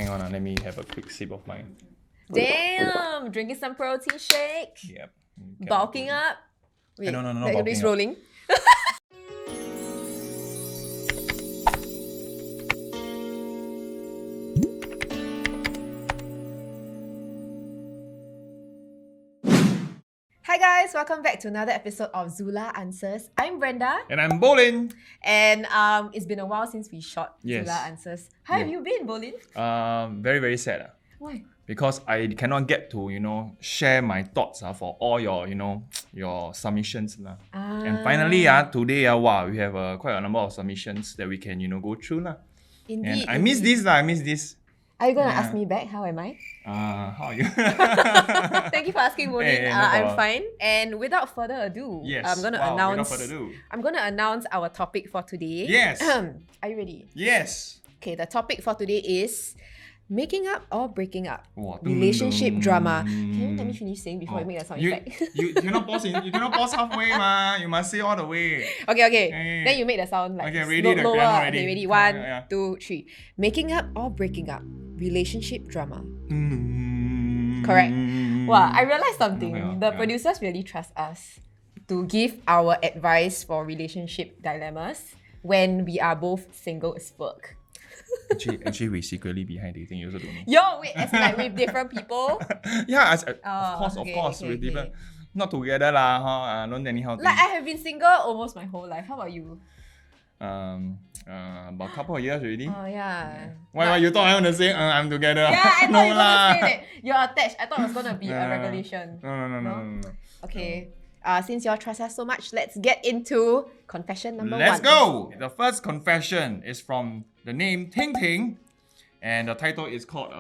Hang on, let me have a quick sip of mine. Damn! Drinking some protein shake. Yep. Bulking up. Wait, no, that bulking is up. rolling. Hi guys, welcome back to another episode of ZULA Answers. I'm Brenda. And I'm Bolin. And it's been a while since we shot Yes. ZULA Answers. How have you been, Bolin? Very, very sad. Why? Because I cannot get to, share my thoughts for all your, your submissions. And finally, today, we have quite a number of submissions that we can, go through. Indeed. And I miss this. I miss this. Are you going to ask me back? How am I? How are you? Thank you for asking, Bolin. Hey, no I'm problem. fine. And without further ado, Yes. I'm going to Without further ado. announce our topic for today. Yes. Are you ready? Yes. Okay, the topic for today is making up or breaking up. Wow. Relationship drama. Can you let me finish saying before I make a sound effect? you cannot pause halfway, ma. You must say all the way. Okay. Hey. Then you make the sound like Okay, ready, the lower. piano ready. Okay, ready. Yeah, One, yeah. 2, 3. Making up or breaking up. Relationship drama. Mm. Correct. Wow, I realized something. Yeah, The yeah. producers really trust us to give our advice for relationship dilemmas when we are both single as fuck. Actually, we secretly behind dating. You also don't know. Yo, wait, as like with different people. Yeah, of okay, course, okay, with okay. different. Not together lah, huh? Don't anyhow think. Like I have been single almost my whole life. How about you? About a couple of years already. Oh yeah. Why you thought I want to say I'm together? Yeah, I thought No you were lah. gonna say that you're attached. I thought it was gonna be a revelation. No. Okay. Since y'all trust us so much, let's get into confession number Let's 1. go! The first confession is from the name Ting Ting. And the title is called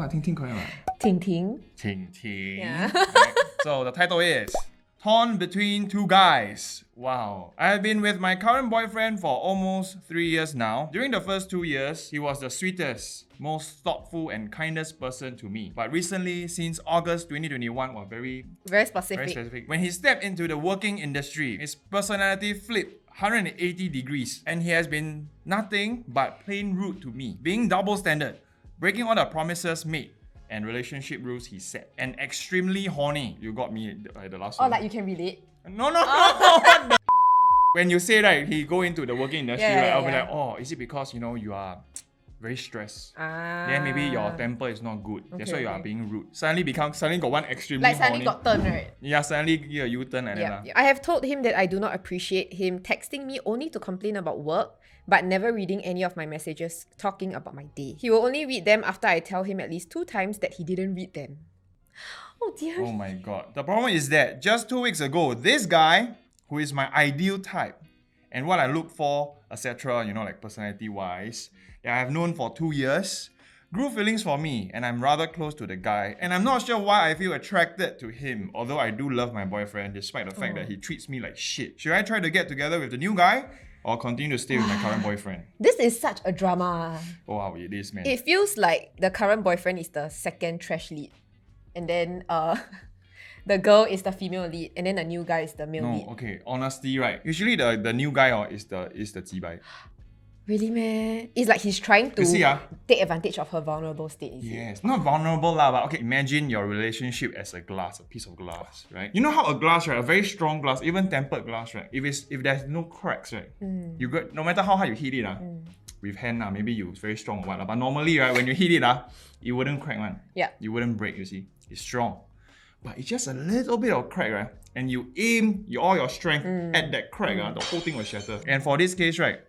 Ting Ting correct? Ting Ting. Ting Ting. Yeah. Right? So the title is Torn Between Two Guys. Wow. I have been with my current boyfriend for almost 3 years now. During the first 2 years, he was the sweetest, most thoughtful and kindest person to me. But recently, since August 2021, Very very specific. specific. When he stepped into the working industry, his personality flipped 180 degrees and he has been nothing but plain rude to me, being double standard, breaking all the promises made and relationship rules he set, and extremely horny. You got me at the last Oh, one. like you can relate? No. What the When you say right, he go into the working industry, Yeah, right? yeah, I'll be yeah. like, oh, is it because you are very stressed? Ah. Then maybe your temper is not good. That's why Okay, you are okay. being rude. Suddenly got one extremely Like suddenly horny. got turned, right? Yeah, suddenly give a U-turn like that. Yeah. I have told him that I do not appreciate him texting me only to complain about work, but never reading any of my messages talking about my day. He will only read them after I tell him at least 2 times that he didn't read them. Oh dear. Oh my god. The problem is that just 2 weeks ago, this guy, who is my ideal type, and what I look for, etc., like personality-wise, that I have known for 2 years, grew feelings for me, and I'm rather close to the guy, and I'm not sure why I feel attracted to him, although I do love my boyfriend, despite the fact that he treats me like shit. Should I try to get together with the new guy, or continue to stay with my current boyfriend? This is such a drama. Oh wow, it is, man. It feels like the current boyfriend is the second trash lead. And then the girl is the female lead, and then the new guy is the male lead. No, okay, honestly, right, usually the new guy is the zibai. Really, man? It's like he's trying to You see, take advantage of her vulnerable state, is it? Yes, not vulnerable lah, but okay, imagine your relationship as a piece of glass, right? You know how a glass, right, a very strong glass, even tempered glass, right, if there's no cracks, right, you got, no matter how hard you hit it, with hand, maybe you very strong or what, but normally, right, when you hit it, it wouldn't crack, man. Yeah. You wouldn't break, you see. It's strong. But it's just a little bit of crack, right? And you aim all your strength at that crack, the whole thing will shatter. And for this case, right,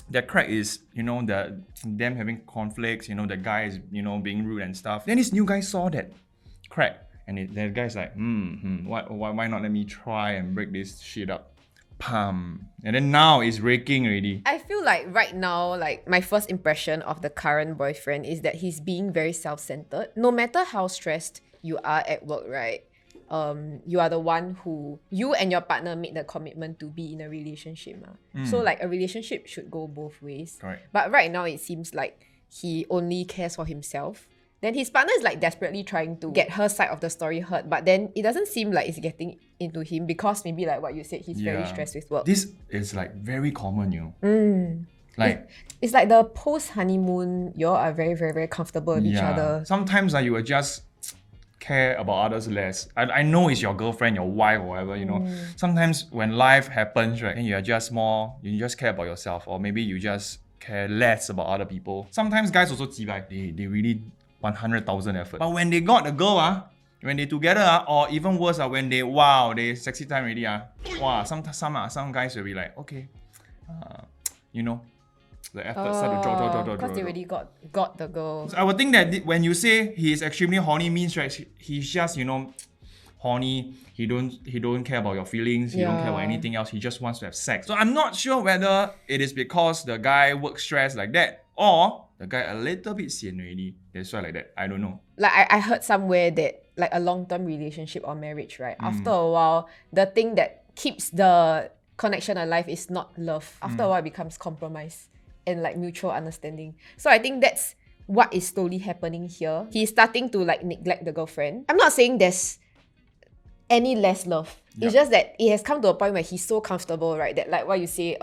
that crack is, them having conflicts, the guy is, being rude and stuff. Then this new guy saw that crack, and that guy's like, why not let me try and break this shit up? Pam. And then now it's raking already. I feel like right now, like my first impression of the current boyfriend is that he's being very self-centered. No matter how stressed you are at work, right? You are the one who, you and your partner made the commitment to be in a relationship. So like a relationship should go both ways. Correct. But right now it seems like he only cares for himself. Then his partner is like desperately trying to get her side of the story heard, but then it doesn't seem like it's getting into him because maybe like what you said, he's very stressed with work. This is like very common, Like, It's like the post-honeymoon, you all are very, very, very comfortable with each other. Sometimes you will just care about others less. I know it's your girlfriend, your wife, or whatever, you know. Sometimes when life happens, right, and you just care about yourself, or maybe you just care less about other people. Sometimes guys also they really 100,000 effort. But when they got a girl, when they together, or even worse, when they sexy time already, some guys will be like, okay, you know, the effort start to drop. Because they already got the girl. So I would think that when you say he is extremely horny, means right, he's just, you know, horny. He don't care about your feelings. He don't care about anything else. He just wants to have sex. So I'm not sure whether it is because the guy work stress like that, or the guy a little bit sian already. That's why like that. I don't know. Like I heard somewhere that like a long-term relationship or marriage, right? After a while, the thing that keeps the connection alive is not love. After a while, it becomes compromise and like mutual understanding. So I think that's what is slowly happening here. He's starting to like neglect the girlfriend. I'm not saying there's any less love. It's just that it has come to a point where he's so comfortable, right? That like what you say,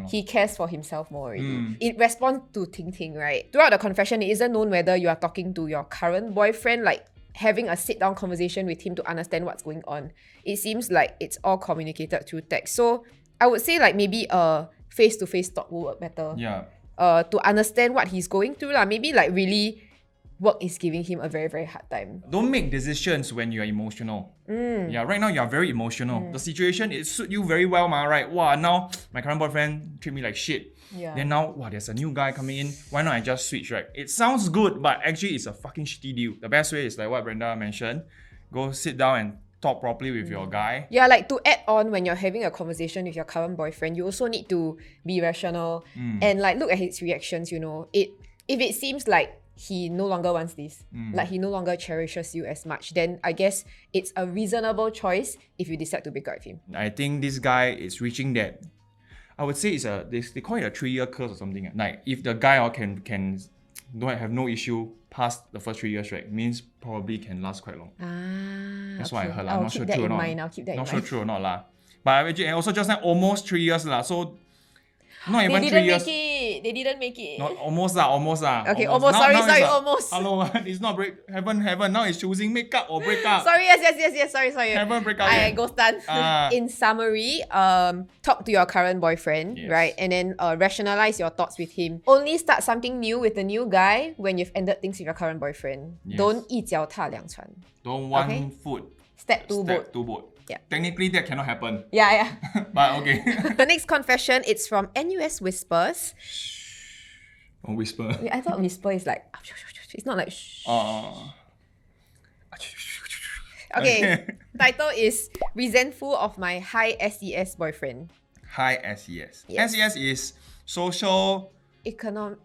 he cares for himself more already. It responds to Ting Ting, right? Throughout the confession, it isn't known whether you are talking to your current boyfriend, like having a sit-down conversation with him to understand what's going on. It seems like it's all communicated through text. So I would say like maybe a face-to-face talk will work better. Yeah. To understand what he's going through. Maybe like really work is giving him a very, very hard time. Don't make decisions when you are emotional. Yeah, right now you are very emotional. The situation, it suits you very well, right? Wow, now my current boyfriend treat me like shit. Yeah. Then now, there's a new guy coming in. Why not I just switch, right? It sounds good, but actually it's a fucking shitty deal. The best way is like what Brenda mentioned. Go sit down and talk properly with your guy. Yeah, like to add on, when you're having a conversation with your current boyfriend, you also need to be rational and like look at his reactions, you know. If it seems like he no longer wants this, like he no longer cherishes you as much, then I guess it's a reasonable choice if you decide to break up with him. I think this guy is reaching that. I would say it's they call it a 3-year curse or something. Like if the guy can don't have no issue past the first 3 years, right, means probably can last quite long. That's what I heard. I'll not keep sure that true or in not. mind. I'll keep that in Not sure mind. true or not lah. But actually, and also just like almost 3 years lah. So not They even 3 didn't years. make it. They didn't make it. Not almost lah. Okay, almost. Sorry, it's almost. Hello, it's not heaven. Now it's choosing makeup or break up. Sorry, yes. Sorry. Haven't break up I yet. go stun. In summary, talk to your current boyfriend, Yes. right? And then rationalize your thoughts with him. Only start something new with the new guy when you've ended things with your current boyfriend. Yes. Don't 一脚踏两船. Don't one Okay. foot. Step two boat. Two boat. Yeah. Technically that cannot happen. Yeah. But okay. The next confession, it's from NUS Whispers. Don't whisper. Wait, I thought whisper is like, it's not like shh. Okay. Title is Resentful of My High SES Boyfriend. High SES. Yes. SES is social Economic.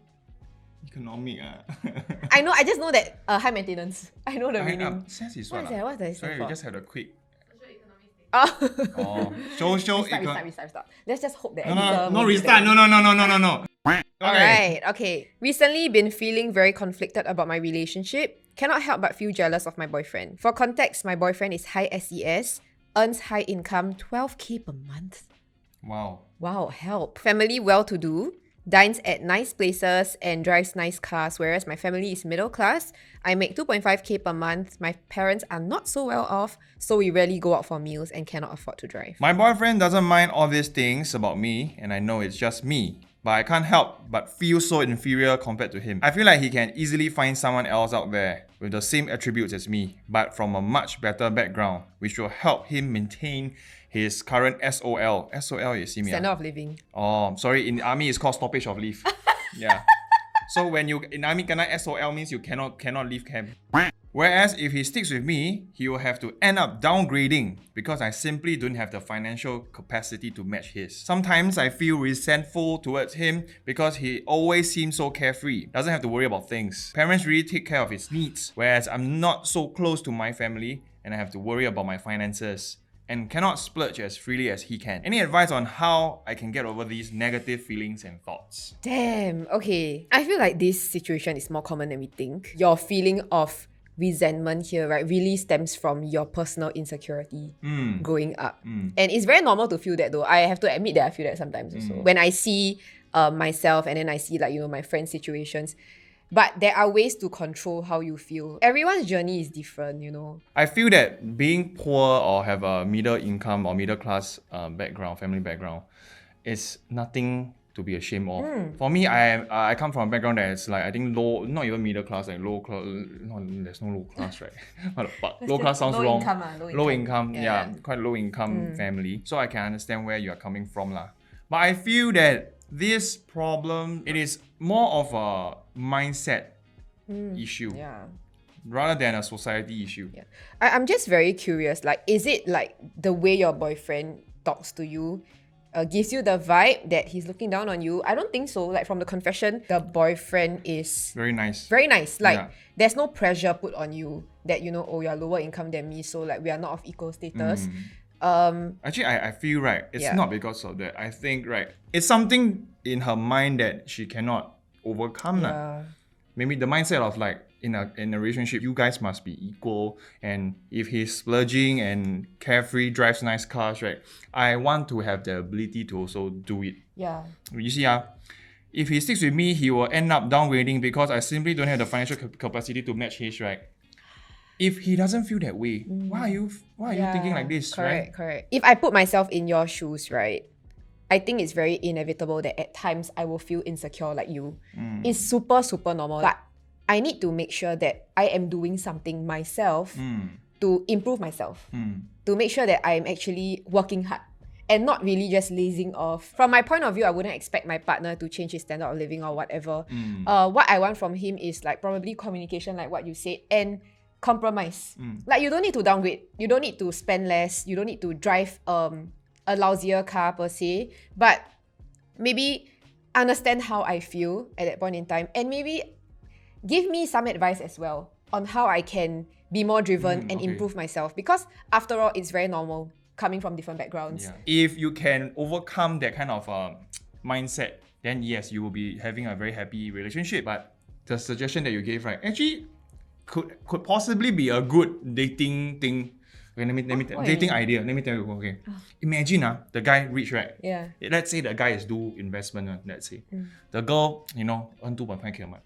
I I know, I just know that high maintenance. I know the meaning. SES is What what? is that? What's that Sorry, stand we for? just had a quick. Oh. Social Restart. Let's just hope that No, editor no will do restart. that. No. Okay. Alright, okay. Recently been feeling very conflicted about my relationship. Cannot help but feel jealous of my boyfriend. For context, my boyfriend is high SES, earns high income, 12k per month. Wow. Wow, help. Family well-to-do, dines at nice places and drives nice cars, whereas my family is middle class. I make 2.5k per month. My parents are not so well off, so we rarely go out for meals and cannot afford to drive. My boyfriend doesn't mind all these things about me, and I know it's just me. But I can't help but feel so inferior compared to him. I feel like he can easily find someone else out there with the same attributes as me, but from a much better background, which will help him maintain his current SOL. SOL is Standard of living. Oh, sorry, in army it's called stoppage of leave. Yeah. So when you in army kena SOL means you cannot leave camp. Whereas if he sticks with me, he will have to end up downgrading because I simply don't have the financial capacity to match his. Sometimes I feel resentful towards him because he always seems so carefree, doesn't have to worry about things. Parents really take care of his needs, whereas I'm not so close to my family and I have to worry about my finances and cannot splurge as freely as he can. Any advice on how I can get over these negative feelings and thoughts? Damn, okay. I feel like this situation is more common than we think. Your feeling of resentment here, right, really stems from your personal insecurity growing up. And it's very normal to feel that though. I have to admit that I feel that sometimes also. When I see myself, and then I see like, my friends' situations. But there are ways to control how you feel. Everyone's journey is different. I feel that being poor or have a middle income or middle class family background, is nothing to be ashamed of. For me, I come from a background that is like, I think low, not even middle class, like low class. No, there's no low class, right? What the fuck? Low class sounds low wrong. income, Low income, yeah. quite low income family. So I can understand where you are coming from lah. But I feel that this problem, it is more of a mindset issue Yeah. rather than a society issue. Yeah. I'm just very curious. Like, is it like the way your boyfriend talks to you gives you the vibe that he's looking down on you? I don't think so. Like, from the confession, the boyfriend is Very nice. very nice. Like, Yeah. there's no pressure put on you that, oh, you're lower income than me, so like we are not of equal status. Actually, I feel right. It's Yeah. not because of that. I think right. It's something in her mind that she cannot overcome. Lah. Yeah. Maybe the mindset of like in a relationship, you guys must be equal. And if he's splurging and carefree, drives nice cars, right? I want to have the ability to also do it. Yeah. You see, if he sticks with me, he will end up downgrading because I simply don't have the financial capacity to match his, right? If he doesn't feel that way, why are you thinking like this, right? Correct. If I put myself in your shoes, right, I think it's very inevitable that at times I will feel insecure like you. It's super, super normal. But I need to make sure that I am doing something myself to improve myself. To make sure that I'm actually working hard and not really just lazing off. From my point of view, I wouldn't expect my partner to change his standard of living or whatever. What I want from him is like probably communication, like what you said, and compromise. Like, you don't need to downgrade. You don't need to spend less. You don't need to drive a lousier car per se. But maybe understand how I feel at that point in time, and maybe give me some advice as well on how I can be more driven and improve myself. Because after all, it's very normal coming from different backgrounds. Yeah. If you can overcome that kind of mindset, then yes, you will be having a very happy relationship. But the suggestion that you gave, right, actually could possibly be a good dating thing. Okay, let me dating idea. Let me tell you. Okay, imagine the guy rich, right? Yeah. Let's say the guy is do investment. Let's say the girl, earn 2.5K a month.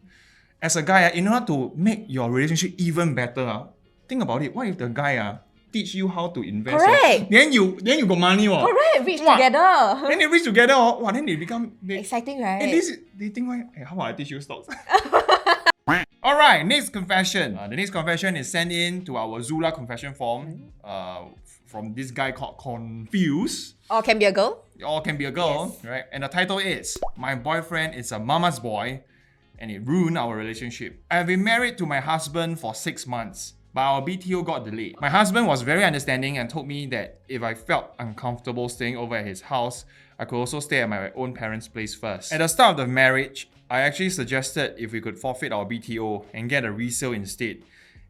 As a guy, in order to make your relationship even better, think about it. What if the guy teach you how to invest? Correct. Then you got money. Correct. Rich together. Then they reach together. Then they become Exciting, right? they think, how about I teach you stocks? Alright, next confession. The next confession is sent in to our ZULA confession form from this guy called Confused. Or can be a girl. Or can be a girl, right? And the title is, My boyfriend is a mama's boy and it ruined our relationship. I have been married to my husband for 6 months, but our BTO got delayed. My husband was very understanding and told me that if I felt uncomfortable staying over at his house, I could also stay at my own parents' place first. At the start of the marriage, I actually suggested if we could forfeit our BTO and get a resale instead.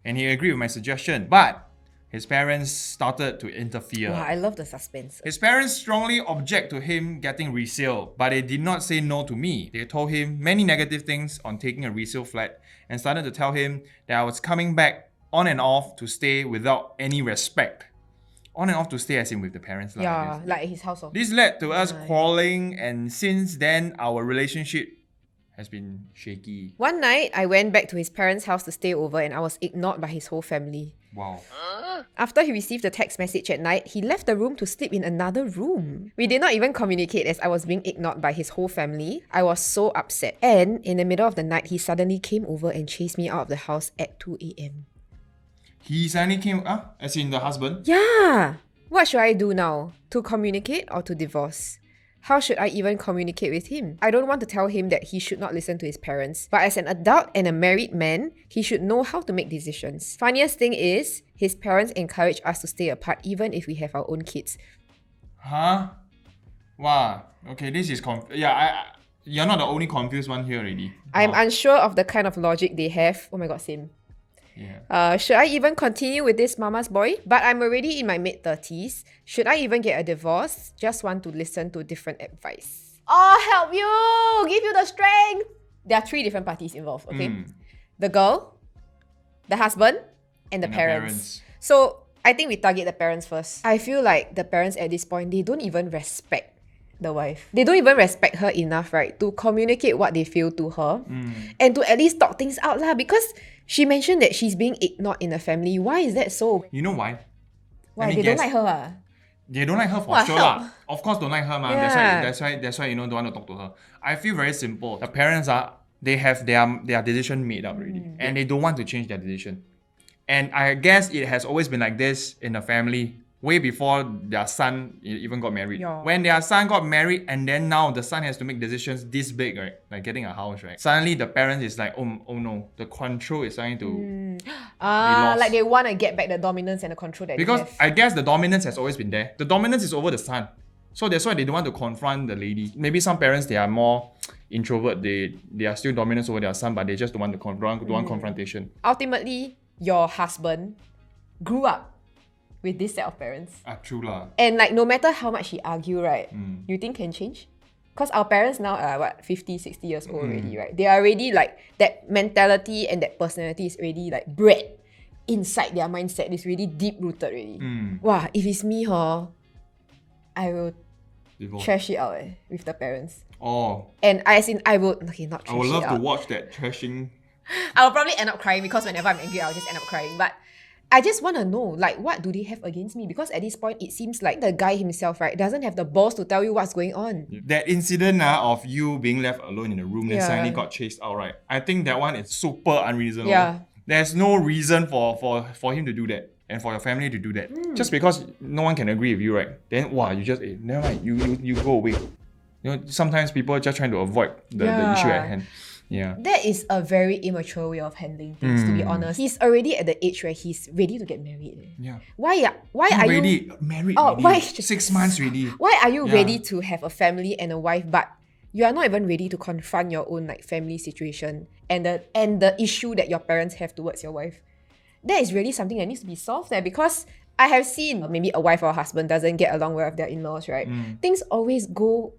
And he agreed with my suggestion, but his parents started to interfere. Wow, I love the suspense. His parents strongly object to him getting resale, but they did not say no to me. They told him many negative things on taking a resale flat and started to tell him that I was coming back on and off to stay without any respect. On and off to stay as in with the parents. Yeah, like his household. This led to us quarreling, and since then our relationship has been shaky. One night, I went back to his parents' house to stay over and I was ignored by his whole family. Wow. After he received the text message at night, he left the room to sleep in another room. We did not even communicate as I was being ignored by his whole family. I was so upset. And in the middle of the night, he suddenly came over and chased me out of the house at 2 a.m. He suddenly came, as in the husband? Yeah! What should I do now? To communicate or to divorce? How should I even communicate with him? I don't want to tell him that he should not listen to his parents, but as an adult and a married man, he should know how to make decisions. Funniest thing is, his parents encourage us to stay apart even if we have our own kids. Huh? Wow. Okay, this is you're not the only confused one here already. I'm Wow. unsure of the kind of logic they have. Oh my god, same. Yeah. Should I even continue with this mama's boy? But I'm already in my mid-30s. Should I even get a divorce? Just want to listen to different advice. Oh, help you! Give you the strength! There are 3 different parties involved, okay? The girl, the husband, and the parents. So, I think we target the parents first. I feel like the parents at this point, they don't even respect the wife. They don't even respect her enough, right, to communicate what they feel to her and to at least talk things out lah. Because she mentioned that she's being ignored in the family. Why is that so? You know why? Why? Let me They don't guess. like her ah? They don't like her for What sure help? lah. Of course don't like her, man. Yeah. That's why don't want to talk to her. I feel very simple. The parents they have their decision made up already. And they don't want to change their decision. And I guess it has always been like this in the family way before their son even got married. Yeah. When their son got married and then now the son has to make decisions this big, right? Like getting a house, right? Suddenly the parents is like, oh no, the control is starting to lost. Like they want to get back the dominance and the control that because they have. I guess the dominance has always been there. The dominance is over the son. So that's why they don't want to confront the lady. Maybe some parents, they are more introvert. They are still dominant over their son, but they just don't want to don't want confrontation. Ultimately, your husband grew up with this set of parents. True lah. And like no matter how much he argue, right, you think can change? Because our parents now are 50, 60 years old already, right? They are already like, that mentality and that personality is already like bred inside their mindset. It's really deep rooted already. Wow, if it's me, I will Divorce. trash it out with the parents. Oh, And I will, okay, not trash I would love it to out. watch that trashing. I will probably end up crying because whenever I'm angry, I'll just end up crying. But I just want to know, like, what do they have against me? Because at this point, it seems like the guy himself, right, doesn't have the balls to tell you what's going on. That incident of you being left alone in a room and Yeah. suddenly got chased out, right? I think that one is super unreasonable. Yeah. There's no reason for him to do that and for your family to do that. Just because no one can agree with you, right? Then you just never mind, you go away. You know, sometimes people are just trying to avoid the issue at hand. Yeah. That is a very immature way of handling things, to be honest. He's already at the age where he's ready to get married. Yeah. Why are ready, you... married Oh, already. why- 6 months ready. Why are you Yeah. ready to have a family and a wife, but you are not even ready to confront your own like family situation and the issue that your parents have towards your wife? That is really something that needs to be solved there, because I have seen maybe a wife or a husband doesn't get along well with their in-laws, right? Things always go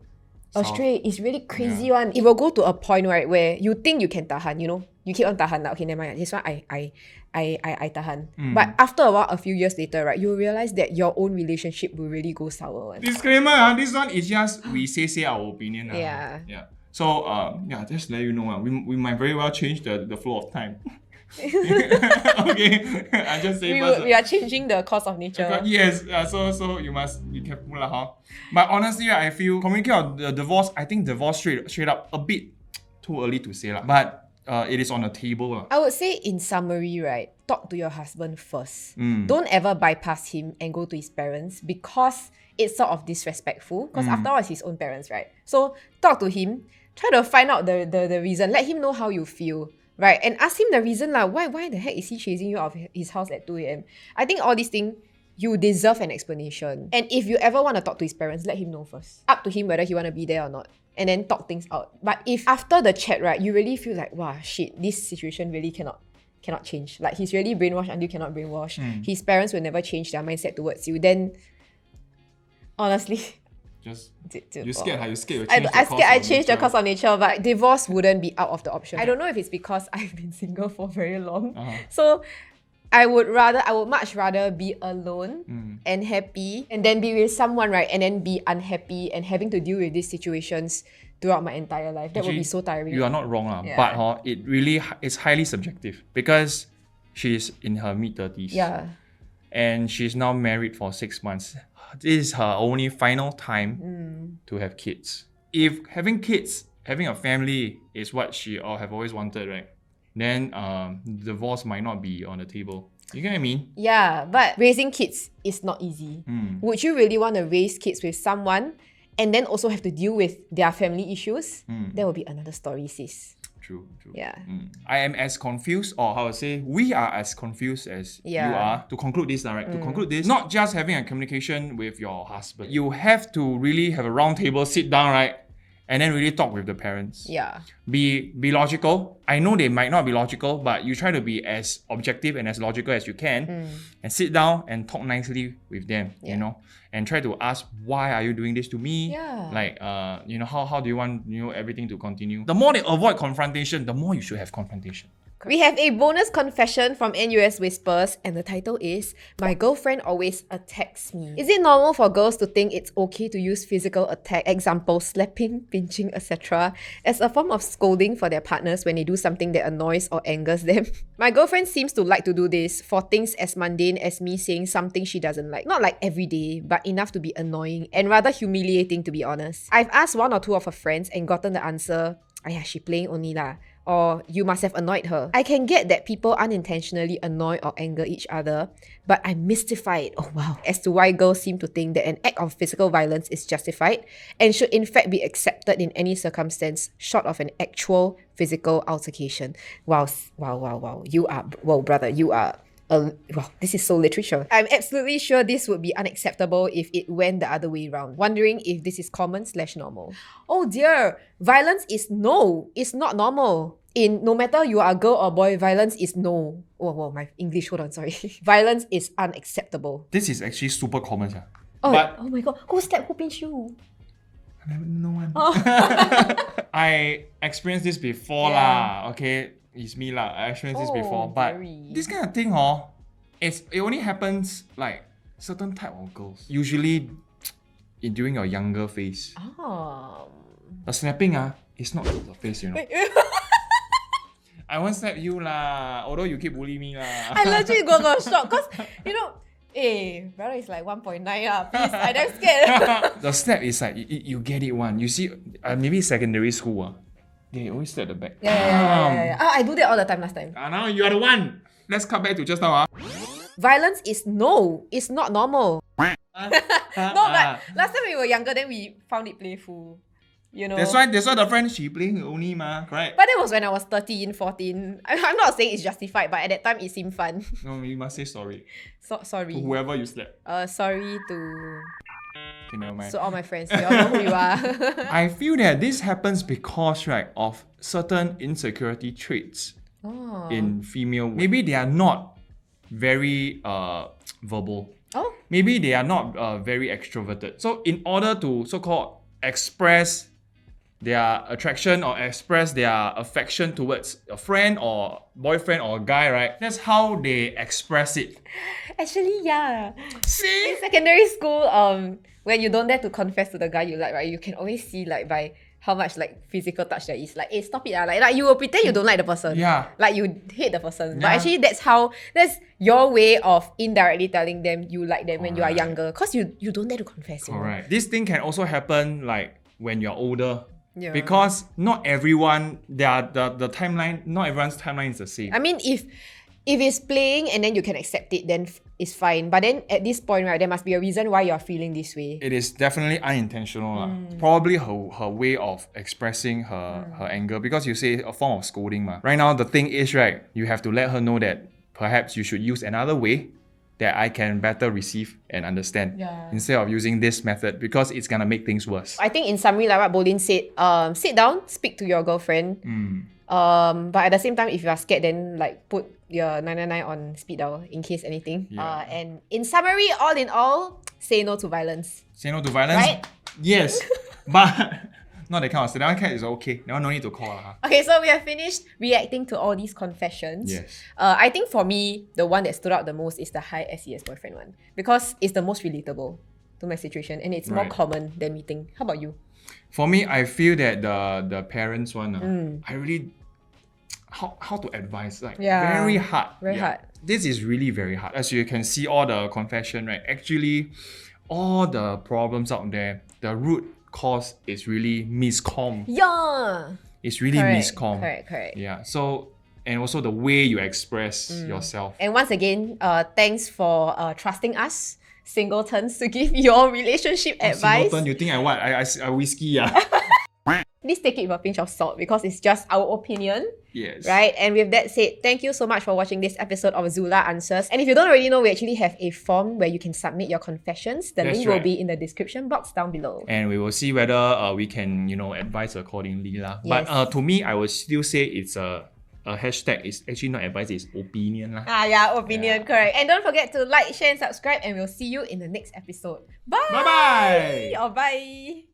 astray. It's really crazy one. It will go to a point, right, where you think you can tahan, you know, you keep on tahan. Okay, never mind. This one I tahan. But after a while, a few years later, right, you realize that your own relationship will really go sour. One. Disclaimer, this one is just we say our opinion. Yeah. Yeah. So just let you know, we might very well change the flow of time. Okay, I just say first. We are changing the course of nature. Yes, so you must be careful lah, huh? But honestly, I feel communicate on the divorce. I think divorce straight up a bit too early to say lah. But it is on the table lah. I would say in summary, right, talk to your husband first. Don't ever bypass him and go to his parents, because it's sort of disrespectful. Because after all, it's his own parents, right? So talk to him. Try to find out the reason. Let him know how you feel. Right, and ask him the reason lah. Why the heck is he chasing you out of his house at 2 a.m? I think all these things, you deserve an explanation. And if you ever want to talk to his parents, let him know first. Up to him whether he want to be there or not. And then talk things out. But if after the chat, right, you really feel like, wow, shit, this situation really cannot change. Like he's really brainwashed until cannot brainwash. His parents will never change their mindset towards you. Then, honestly... Just you scared how you scared. I changed the course of nature, but divorce wouldn't be out of the option. I don't know if it's because I've been single for very long. So I would much rather be alone and happy, and then be with someone, right, and then be unhappy and having to deal with these situations throughout my entire life. That would be so tiring. You are not wrong, Yeah. but it really is highly subjective, because she's in her mid-30s. Yeah. And she's now married for 6 months. This is her only final time to have kids. If having kids, having a family is what she have always wanted, right? Then divorce might not be on the table. You get what I mean? Yeah, but raising kids is not easy. Would you really want to raise kids with someone and then also have to deal with their family issues? That would be another story, sis. True. Yeah. I am as confused, or how to say, we are as confused as you are. To conclude this, right? To conclude this, not just having a communication with your husband. You have to really have a round table, sit down, right? And then really talk with the parents. Yeah. Be logical. I know they might not be logical, but you try to be as objective and as logical as you can, and sit down and talk nicely with them, you know, and try to ask, why are you doing this to me? Yeah. Like, how do you want, everything to continue? The more they avoid confrontation, the more you should have confrontation. We have a bonus confession from NUS Whispers, and the title is My Girlfriend Always Attacks Me. Is it normal for girls to think it's okay to use physical attack, example slapping, pinching, etc., as a form of scolding for their partners when they do something that annoys or angers them? My girlfriend seems to like to do this for things as mundane as me saying something she doesn't like. Not like every day, but enough to be annoying and rather humiliating, to be honest. I've asked one or two of her friends and gotten the answer, "Aiya, she playing only lah," or "you must have annoyed her." I can get that people unintentionally annoy or anger each other, but I'm mystified, oh wow, as to why girls seem to think that an act of physical violence is justified and should in fact be accepted in any circumstance short of an actual physical altercation. Wow, wow, wow, wow. You are, well, brother, you are. Wow, this is so literature. I'm absolutely sure this would be unacceptable if it went the other way around. Wondering if this is common/normal. Oh dear, violence is no, it's not normal. No matter you are a girl or boy, violence is no. Oh, my English, hold on, sorry. Violence is unacceptable. This is actually super common. Yeah. Oh my god, who slapped, who pinched you? No one. I experienced this before lah. Okay, it's me lah. I experienced this before, but this kind of thing, it only happens like certain type of girls. Usually, during your younger phase. The snapping is not to the face, you know. I won't slap you lah. Although you keep bullying me lah. I legit got shocked because brother is like 1.9 lah. Please, I damn scared. The slap is like you get it one. You see, maybe secondary school they always slap the back. Yeah. I do that all the time last time. Now you are the one. Let's cut back to just now. Violence is no, it's not normal. No, but last time we were younger, then we found it playful. You know. That's why the friend she playing only correct? But that was when I was 13, 14. I'm not saying it's justified, but at that time it seemed fun. No, you must say sorry. Sorry. To whoever you slapped. Sorry to... Okay, never mind. So all my friends, you all know who you are. I feel that this happens because, right, of certain insecurity traits in female. Maybe they are not very verbal. Maybe they are not very extroverted. So in order to so-called express their attraction or express their affection towards a friend or boyfriend or a guy, right? That's how they express it. Actually, yeah. See? In secondary school, when you don't dare to confess to the guy you like, right, you can always see like by how much like physical touch there is. Like, hey, stop it. Like you will pretend you don't like the person. Yeah. Like you hate the person. But actually that's your way of indirectly telling them you like them when you are younger. Because you don't dare to confess. Alright. This thing can also happen like when you're older. Yeah. Because not everyone, the timeline, not everyone's timeline is the same. I mean, if it's playing and then you can accept it, then it's fine. But then at this point, right, there must be a reason why you're feeling this way. It is definitely unintentional. Probably her way of expressing her anger. Because you say a form of scolding. Right now, the thing is, right, you have to let her know that perhaps you should use another way that I can better receive and understand instead of using this method because it's gonna make things worse. I think in summary, like what Bolin said, sit down, speak to your girlfriend. But at the same time, if you are scared, then like put your 999 on speed dial in case anything. And in summary, all in all, say no to violence. Say no to violence? Right? Yes. But not that kind of stuff. That one is okay. That one no need to call. Okay, so we have finished reacting to all these confessions. Yes. I think for me, the one that stood out the most is the high SES boyfriend one. Because it's the most relatable to my situation and it's more common than we think. How about you? For me, I feel that the parents one, I really... How to advise? Like, very hard. Very hard. This is really very hard. As you can see all the confession, right? Actually, all the problems out there, the root cause is really miscomm. Yeah. It's really miscomm. Correct. Yeah. So, and also the way you express yourself. And once again, thanks for trusting us, singletons, to give your relationship advice. Singleton, you think I what? I whiskey, Please take it with a pinch of salt because it's just our opinion. Yes. Right? And with that said, thank you so much for watching this episode of ZULA Answers. And if you don't already know, we actually have a form where you can submit your confessions. The link will be in the description box down below. And we will see whether we can, advise accordingly. Yes. But to me, I would still say it's a hashtag. It's actually not advice, it's opinion. Opinion, correct. And don't forget to like, share, and subscribe. And we'll see you in the next episode. Bye! Bye-bye! Or bye!